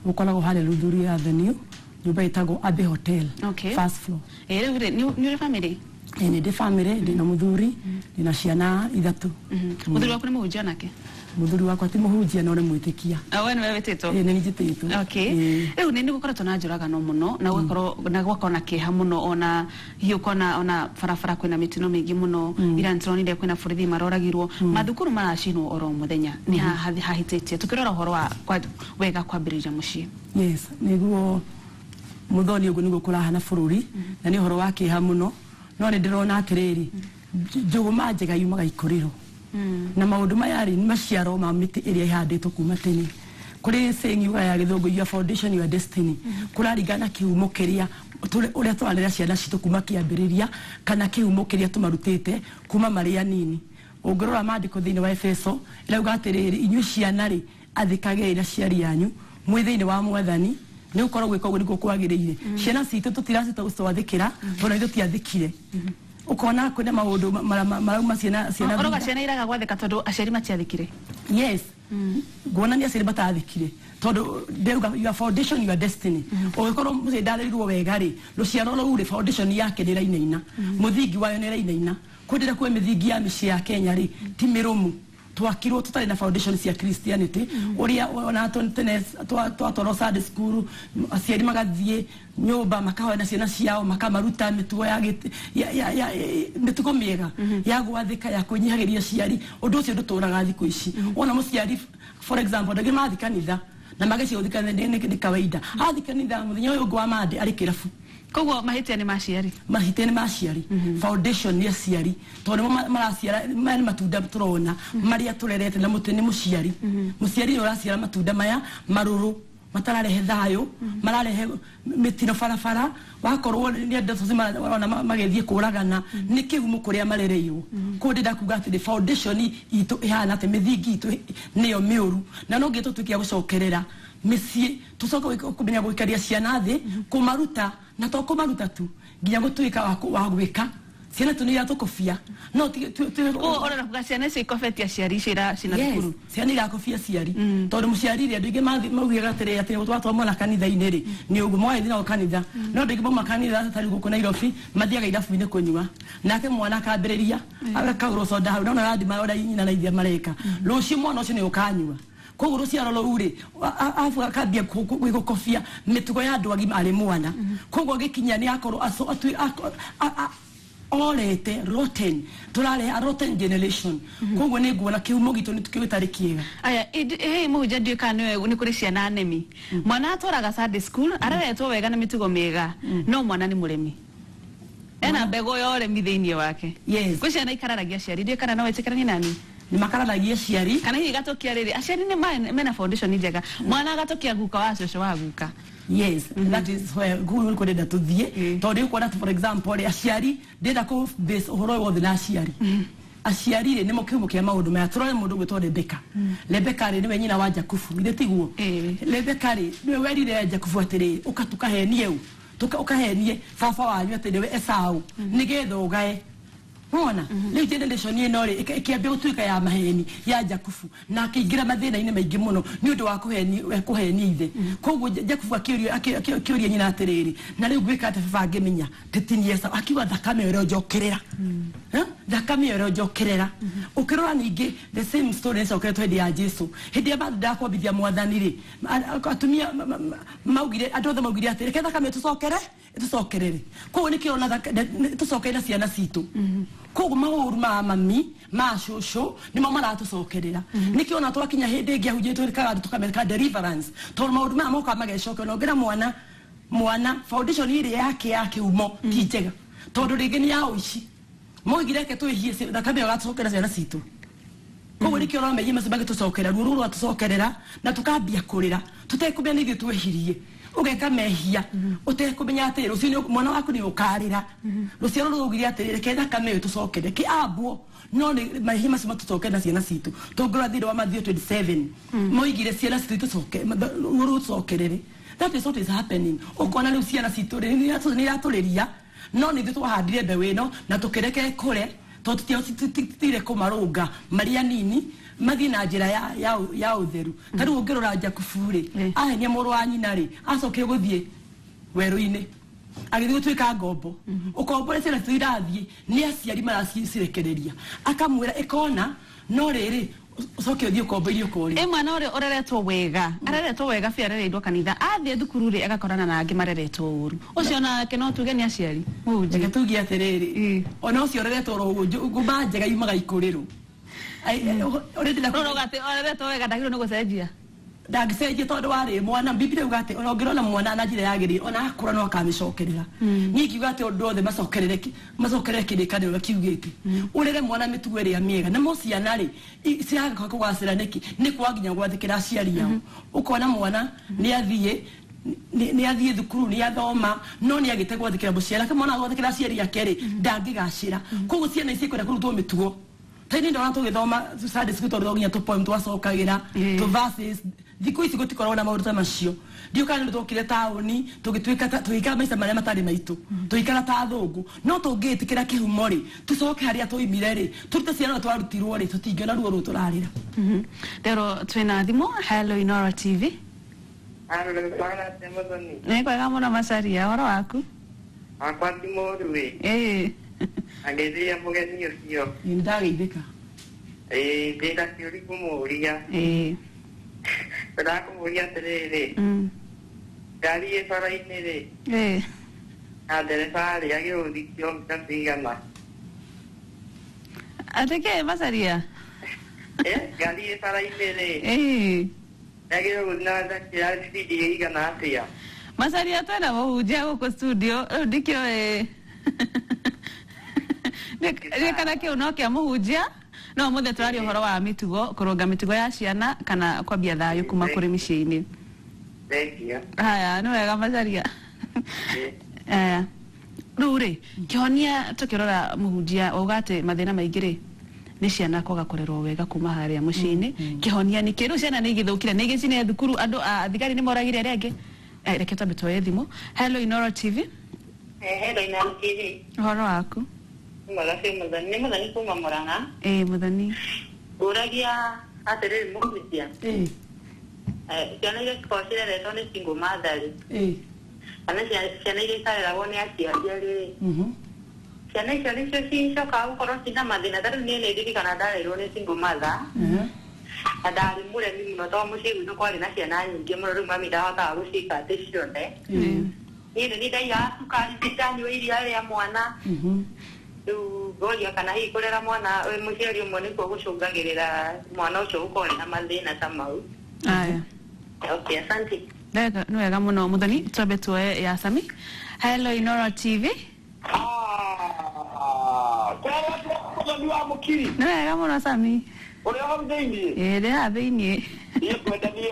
Ukorago hale Ruthuria Avenue nyumba itago Abbey Hotel first floor. Ni family? Ni de family ndina muthuri ndina ciana ithatu. Muthuri wako ni muhunjia nake? Muthuri wako ti muhunjia no ni mwitikia. Awe ni wewe tito? Ni njitito. Riu ni gukoretwo na njuragano muno na gukorwo na kiha muno ona hiyo ona farafara kwina mitino mingi muno ira ntronire kwina borithi maroragirwo mathukuru maracinwo oro muthenya ni hahititie tukirora horo wa wega kwambirija mucii. Yes, niguo muthoni ugu niguo kurahana bururi na ni horo wa kiha muno no ni ndirona atiriri njuguma njega yumaga ikuriro na maundu maya ri maciaro ma miti iria ihanditwo kuma tene kuri saying yuga ya githungu your foundation your destiny kuraringana kihumo kiria uria twarera ciana citu kuma kiambiriria kana kihumo kiria tumarutite kuma maria nini ungirora maandiko thiini wa Efeso irauga atiriri inyu ciana ri athikagirira ciari yanyu mwi thiini wa Mwathani ni ukoro gwika ugu niguo kwagiriire ciana citu tutiracita gutwathikira tona ithu tiathikire ukona kwina maundu marauma ciana oroga ciana iraga gwathika tondu aciari matiathikire. Yes. Gwona ni aciari batathikire tondu ndeuga your foundation your destiny ugikorwo muce ndarerirwo wega ri ruciaro ruu ri foundation yake ni rainaina muthingi wayo ni rainaina kwendera kwe mithingi ya mici ya Kenya ri ti mirumu twakirwo tutari na foundation cia Christianity uria ona tene twatoro Sunday school aciari magathie nyumba makahoya na ciana ciao makamaruta mitugo ya mitugo miega ya gwathika ya kunyihagiria ciari undu ucio nduturaga thiku ici ona muciari for example ndagi mathi kanitha na magaci uthikana ni kawaida athi kanitha muthenya uyu ngwa mande ari kirafu koguo mahitia ni maciari foundation ni aciari tondu maraciara mani matunda turona maria turerete na mutini muciari muciari uraciara matunda maya maruru matararehe thayo mararehe mitino farafara wakorwo ni andu ona magethie kuragana ni kihumo kuria marereirwo kundida kuga ati foundation itu ihana ati mithingi itu niyo miuru na no gitu tukia gucokerera micie tucoka kumenya gwikaria ciana thi kumaruta na to kumaruta tu nginya gutuika wa gwika ciana tu ni ya tukofia no ora na ciana ci kofetia ciari cira cina thukuru ciana ya kofia ciari tondu muciari ri andu ingi maugiaga atiri ati twatwa mwana kanitha iniri ni ugu mwathi na kanitha no ndigi boma kanitha tari guku Nairobi mathiaga irabu-ini kunywa nake mwana akambiriria agakaurwo soda hau no radi maora nyina na ithia mareka rucio mwana ucio ni ukanywa koguo ruciaro ruri afu akambia gwikofia mitugo ya andu agima ari mwana koguo gikinya ni akorwo orete rotten turare a rotten generation koguo ni nguona kiumo gitu ni tukibitari kiega aya muhunjia ndio kana ni kuri ciana nemi mwana atoraga Sunday school araretwo wega na mitugo miega no mwana ni muremi ena bego yore mithiini wake yes kwi ciana ikararagia ciari ndio kana no etikirani nani ni makararagia ciari kana higa tokia riri aciari ni mena foundation njega mwana gatokia guka wa coco wa guka. Yes, that is where Google could do the tondu ko for example aciari ndenda ko base uhoro wothe na aciari aciari ni mo kiumo kia maundu maya turore mundu gwitwo Rebeka ri ni nyina wa Jakubu ire tiguo Rebeka ri ni werire Jakubu atiri ukatukahenie ukahenie baba wanyu atiri we Esau nigetho gae Mwana leo generation ino ri ikiambia gutuika ya maheni ya Jakubu na akiingira mathina ine maingi muno ni undu wa kuheni ithe koguo Jakubu akiuria nyina atiriri na riu gwika ati baba ngimenya titinie Esau akiwa thakame ero njokerera thakame ero njokerera ukirora ningi the same story is okay to ya Jesu hindi ya bado ndakwambithia Mwathani ri atumia maugire andu othe maugire atiri ke thakame tucokerere koguo nikiona tucokere ciana citu koguo mauru ma mami ma shosho nimo maratucokerera nikiona twakinya hindi ingi ahunjitwe kaga tukameka deliverance to mauru ma moka magecoka no ngira mwana foundation iri yake umo kijega tondu ringi ni ya uici moigire ke twihie thakame gatucokera ciana citu koguo nikiona meyima cibage tucokera ruru atucokerera na tukambia kurira tutekumenya ni ithu twehirie ugeka mehia utekumenya atiri rucio mwana waku ni ukarira rucio rugire atiri ketha kame tucokere ki abwo no ni mahima cima tucokera ciana citu tongora thiro wa Matthew 27 moigire ciana citu tucoke ruru tucokerere that is what is happening ukona ni ciana citu ni aturiria no ni twahandire mbewe no na tukereke kure totitire kumarunga maria nini mathi na njira ya utheru tari ungirora nja kufuri ahenia muru wa nyina ri acoke guthie weru-ini agithi gutwika ngombo ukombore ciana tuirathie ni aciari maracirekereria akamwira ikona no riri ucoke uthie ukombo irio kuri mwana uri ureretwo wega bia arereirwo kanitha athie thukuru ri agakorana na angi mareretwo uru ucio nake no tuge ni aciari reke tugie atiriri ona ucio ureretwo ngumba njega yumaga ikuriro ureretwo wega ndagirwo ni gucenjia ndagicenjia tondu wari mwana biblia ugate ona ngirona mwana na njira yagiri ona akura no akamicokerera nyingi ugate undu othe macokerere kirikano gakiugite urere mwana mitugo iri amiega na mociana ri ciaga kugacira ni kwaginya gwathikira aciari yao ukona mwana ni athie thukuru ni athoma no ni agite gwathikira muciara kama mwana gwathikira aciari yake ri ndangigacira koguo ciana ici kwenda kurutwo mitugo tani ndo nato githoma Sunday school to ginya to poem twacokagira to verses thiko ici gutikorwo na maundu macio ndio kana ndokire tauni tugitwika tuika maisa maria matari maitu tuikara ta thungu no tungitikira kihumo ri tucoke haria tuimire ri turute ciana twarutirwo ri tutingiona ruo ru turarira Pero twina thimo. Hello Inoro TV. Kwega muno Macharia, horo waku? Akwati moruwe. Angeria mugeni ucio. Nindageithika. Ndenda kiuri kumuria. Ndenda kumuria terere. Gari bara-ini ri. Na ndereba ri agiuthi kilomita cigana. Ateke Macharia? Gari bara-ini ri. Agiuthi na ndakira thidi igana atia. Macharia twenda muhunjia guku studio ndikio kana kiu no kia muhunjia no muthe turari uhoro wa mitugo kurunga mitugo ya ciana kana kwambia thayu kuma kuri micii-ini. Haya no wega Macharia. Ruri kionia tukirora muhunjia ugate mathina maingi ri ni ciana kwaga kurerwo wega kuma haria mucii-ini kihonia ni kiru ciana ni igithukire ni igicine thukuru andu thigari ni moragire aria angi reke tambe twoye thimu. Hello Inoro TV. Hello Inoro TV. Horo waku? Muthani kuma Murang'a. Muthani. Uragia atiriri muhunjia. Ciana iria cikocereretwo ni single mother. Kana ciana iria ikareragwo ni aciari ri. Ciana icio nicio cicokaga gukorwo cina mathina tariu nie ni ndirikana ndareirwo ni single mother. Na ndari muremi muno to mucii gwitũ kwarĩ na ciana nyingĩ mũno rĩu mami ndahotaga gũcika atĩ ciothe. Niĩ nĩ ndaiga cukari ndanyua iria rĩa mwana. Rĩu ngoria kana hihi kũrera mwana wĩ mũciari ũmwe nĩkuo gũcũngagĩrĩra mwana ũcio gũkorwo na mathĩna ta mau. Aya. Okay, asante. Nĩ wega mũno Muthoni twambe tuoye ya Sami. Hello Inoro TV. Nĩ wega mũno Sami. Ore hau thĩinĩ ndĩ haha thĩinĩ kwenda niĩ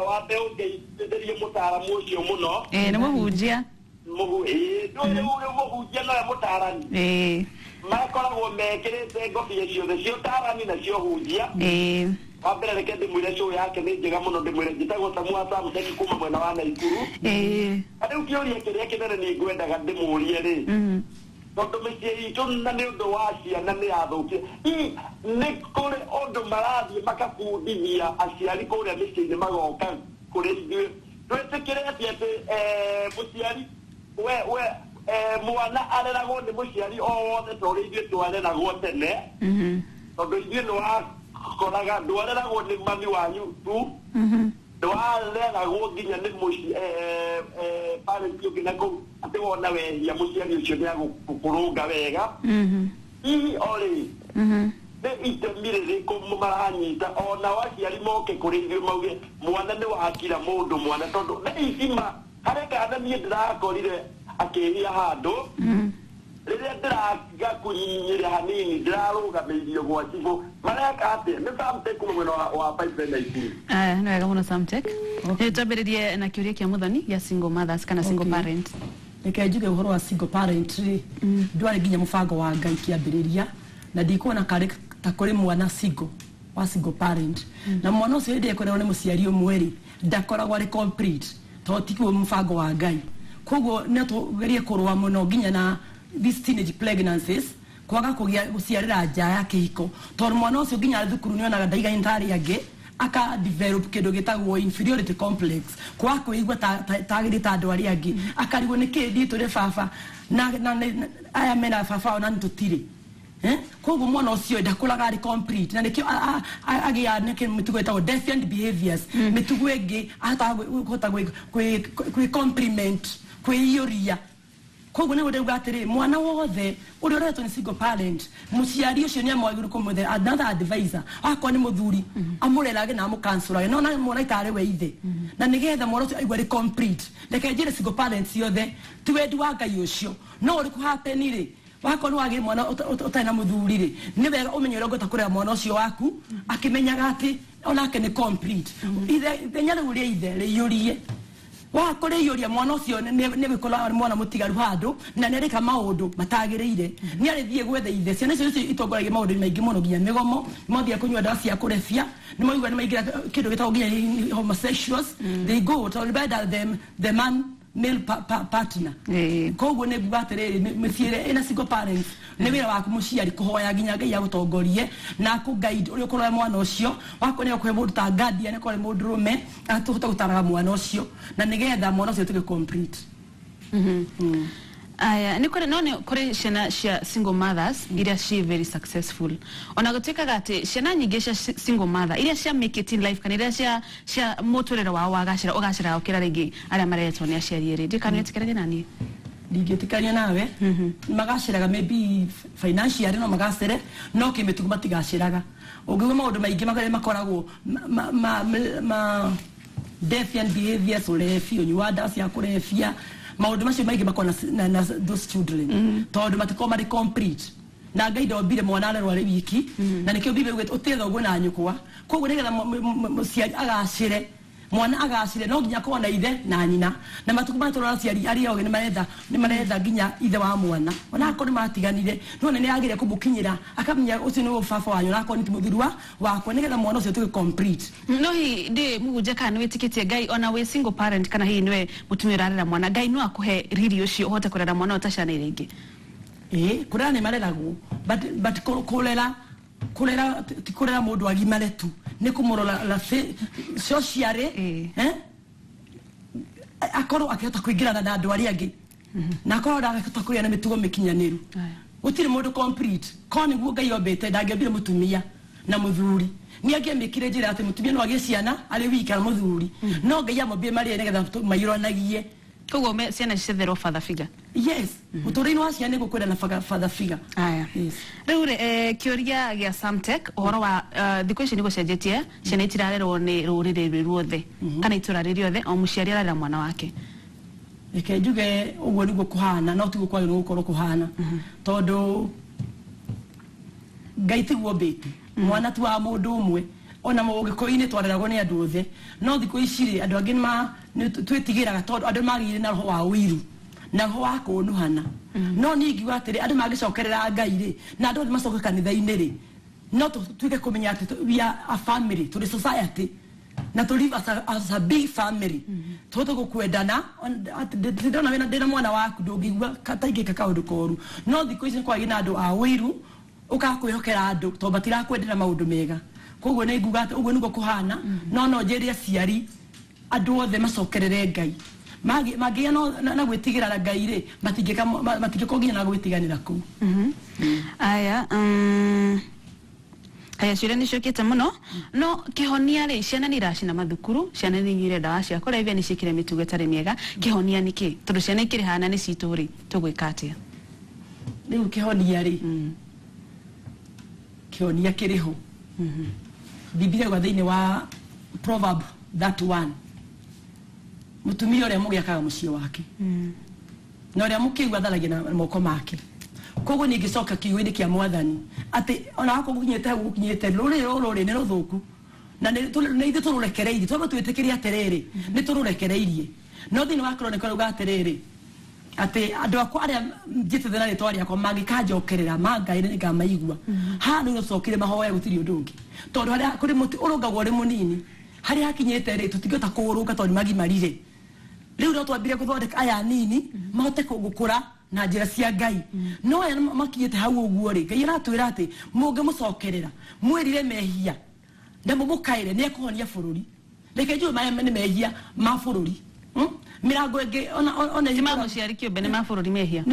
wambe ũngeithĩrĩrie mũtaaramu ũcio mũno nĩ mũhunjia ndũrĩ mũhunjia nowe mũtaarani makoragwo mekĩrĩte ngobia ciothe cia ũtaarani na cia ũhunjia wa mbere reke ndĩmwĩre show yake nĩ njega mũno ndĩmwĩre njĩtagwo Samuel Samson kuma mwena wa Naikuru rĩu kĩũria kĩrĩa kĩnene nĩ ngwendaga ndĩmũrie rĩ tondu mĩciĩ itũ na nĩ ũndũ wa ciana nĩ yathũkie nĩ kũrĩ ũndũ marathiĩ makabundithia aciari kũrĩa mĩciĩ-inĩ magoka kũrĩ ithuĩ twĩtĩkĩre atĩ mũciari mwana areragwo nĩ mũciari o wothe ta ũrĩa ithuĩ twareragwo tene tondũ ithuĩ nĩ wakoraga ndwareragwo nĩ mami wanyu tu ndwareragwo nginya nĩ parent ũngĩ na kũu atĩ wona wehia mũciari ũcio nĩ agũkũrũnga wega hihi olĩ nĩ itemi rĩrĩkũ maranyita ona aciari moke kũrĩ ithuĩ mauge mwana nĩ wakira mũndũ mwana tondũ nĩ icima harĩ kana niĩ ndĩrakorire akĩhia handũ rĩrĩa ndĩraga kũnyinyĩra hanini ndĩrarũgamĩirio gwa cibũ mareka atĩa nĩ Samtek kuma mwena wa Pipeline na Ikuru. Nĩ wega mũno Samtek. Twambĩrĩrie na kĩũria kĩa Muthoni gĩa single mothers kana single parent. Reke njuge ũhoro wa single parent ndwarĩ nginya mũbango wa Ngai kĩambĩrĩria na ndikuona karĩ ta kũrĩ mwana single wa single parent na mwana ũcio hĩndĩ ekũrerwo nĩ mũciari ũmwe rĩ ndakoragwo arĩ complete tondũ ti kuo mũbango wa Ngai. Koguo nĩ tũgerie kũrũa mũno nginya na these teenage pregnancies kwaga kugia guciarira nja ya kihiko tondu mwana ucio nginya thukuru ni onaga ndaiga intari ange aka develop kindu gitagwo inferiority complex kwa kuigwa tagiri ta andu aria angi akarigwo ni kindi turi baba na aya mena baba ona ntutire koguo mwana ucio ndakuraga ari complete na nikio agia neke mitugo etagwo defiant behaviors mitugo ingi hota gwi compliment kwiyuria koguo niwe ndauga atiri mwana wothe uri uretwo ni single parent muciari ucio ni amwagirwo kumuthe another advisor akwa ni muthuri amurerage na amukansura no na mwana itare we ithe na nigetha mwana ucio aigwa ri complete reke njire single parents yothe ti wendi wa Ngai ucio no uri kuhappen ri wako ni wagi mwana utana muthuri ri ni wega umenye uri ngota kurera mwana ucio waku akimenyaga ati onake ni complete ithe nyale uri ithe ri yurie wako ri yuria mwana ucio ni bikola mwana mutigaru handu na nereka maundu matagireire ni ari thie gwetha ithe ciana icio itongoragia maundu maingi muno nginya migomo mothia kunywa ndawa cia kurefia ni moigwa ni maingira kindu gitagwo nginya homosexuals they go to better them the man male partner koguo ne bugaterere meciere ina single parents ne wira waku muciari kuhoya nginya Ngai agutongorie na ku guide uri ukoroya mwana ucio wako ne ukwe mundu ta guardian ne kore mundu rume atuhota gutaraga mwana ucio na nigetha mwana ucio tuge complete aya ni kore none kore ciana cia single mothers iria she very successful ona guteka gati ciana nyingi cia single mother iria cia make it in life kana iria cia muturero wao wagacira ukira ringi aria maretwo ni aciari eri ndikani etikirage nani ndigetikania nawe magaciraga maybe financially no magacire no kimitugu matigaciraga ungigwa maundu maingi makoragwo defiant behaviors urefi unywa ndawa cia kurefia maundu macio maingi makona na those children tondu matiko mari complete na Ngai ndombire mwana arerwo ari wiki na nikio bibe utetho gwe na nyukwa koguo nigetha muciari agacire mwana agacire no nginya kona ithe na nyina na matuku matura ciari ari oge ni maretha nginya ithe wa mwana ona akoni matiganire none ni agire kumukinyira akamenya ucio ni baba wanyu na akoni muthurwa wako nigetha mwana ucio tuge complete no hi de muguje kana wetikitie Ngai ona we single parent kana hi niwe mutumira arera mwana Ngai no akuhe riri ucio hote kurera mwana utashana iringi kurera ni mareragwo but kurera mundu agimare tu ni kumurora la sociale akoro akihota kuingirana na andu aria angi na akoro akihota kuya na mitugo mikinyaniru utiri mundu complete koni guo Ngai ombete ndangĩambire mutumia na muthuri ni angiamikire njira ati mutumia no agie ciana ari wika muthuri no Ngai amombie mari nigetha mairanagie koguo me ciana citherwo father figure yes muturino wa ciana gukwenda na father figure aya riure kioria gia Samtech uhoro wa thikũ ici nĩguo cenjetie ciana itirarerwo nĩ rũrĩrĩ ruothe kana itura rĩothe o mũciari ararera mwana wake reke njuge ũguo nĩguo kuhana no tiguo kwagĩrĩirwo gũkorwo kuhana tondu Ngai tiguo mbĩte mwana tu wa mũndũ ũmwe ona mũgĩkũinĩ twareragwo nĩ andũ othe no thikũ ici andũ angĩ twĩtigĩraga tondu andũ magĩire na roho wa ũiru na roho wa kũnuhana no ningi watĩrĩ andũ magĩcokerera Ngai rĩ na andũ macoke kanitha-inĩ rĩ no tuge kumenya ati we are a family to the society na to live as a big family toto gukwendana ndona wena ndina mwana waku ndungigwa kataingika kaundu koru no thikũ ici kwagi na andu a wiru ukakwihokera andu to batira kwendera maundu mega koguo ni nguga ati uguo niguo kuhana no njeria ciari andu othe macokerere Ngai magia no na gwitigira Ngai ri matingiko nginya na gwitiganira ku aya aya cire ni cokete muno no kihonia ri ciana ni racina mathukuru ciana ni nyire ndawa cia kurevia ni cikire mitugo itari miega kihonia niki tondu ciana ikiri hana ni citu ri tugwika atia riu kihonia ri kihonia kiriho Biblia kwa thini wa Proverb that one mutumia ore mugiakaga muciĩ wake na ore mukigwa tharagia na moko make koguo ningicoka kiugo-inĩ kia Mwathani ati ona wako gukinyete rũrĩrĩ nĩ rũthũku na nĩ ithuĩ tũrũrekereirie twamba twĩtĩkĩrie atĩrĩrĩ nĩ tũrũrekereirie no thĩinĩ wa kĩroneka rauga atĩrĩrĩ ati andu akwa aria njitete na ritwa riakwa mangikanjokerera mangaire ni ngamaigua hano nocokire mahoya gutiri undu ungi tondu haria kuri muti urungagwo ri munini haria hakinyete ri tutingota kuurunga tondu magimarire riu no twambire guthondeka aya nini mahote gukura na njira cia Ngai no aya makiyete hau uguo ri Ngai aratwira ati munge mucokerera mwirire mehia ndamo mukaire ne kuhonia bururi reke njue maya ne mehia ma bururi mirango enge ona jima muciari kiumbe ne ma bururi mehia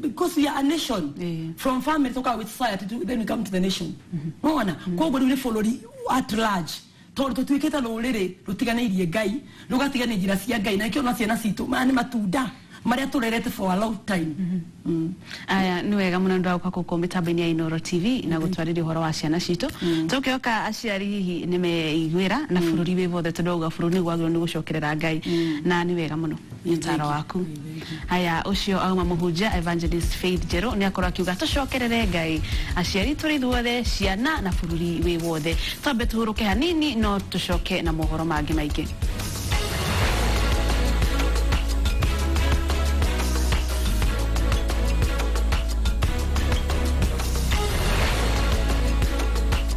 because we are a nation from family to with society to then we come to the nation ona koguo ni bururi at large tondu tuiketa no riri rutiganeirie Ngai rugatigane njira cia Ngai na kio na ciana citu mani matunda maria turerete for a long time aya ni wega muno ndo kwa kuko mitambo-ini ya Inooro TV na gutwarira horo wa ciana citu tukioka aciari hihi ni meigwira na bururi we bothe tudoga bururi gwagiro ni gucokerera Ngai na ni wega muno yitaro waku aya ucio auma muhunjia Evangelist Faith Jero ni akora kiuga tucokerere Ngai aciari turi thuothe ciana na bururi we bothe twambe tuhuruke hanini no tucoke na mohoro mangi maingi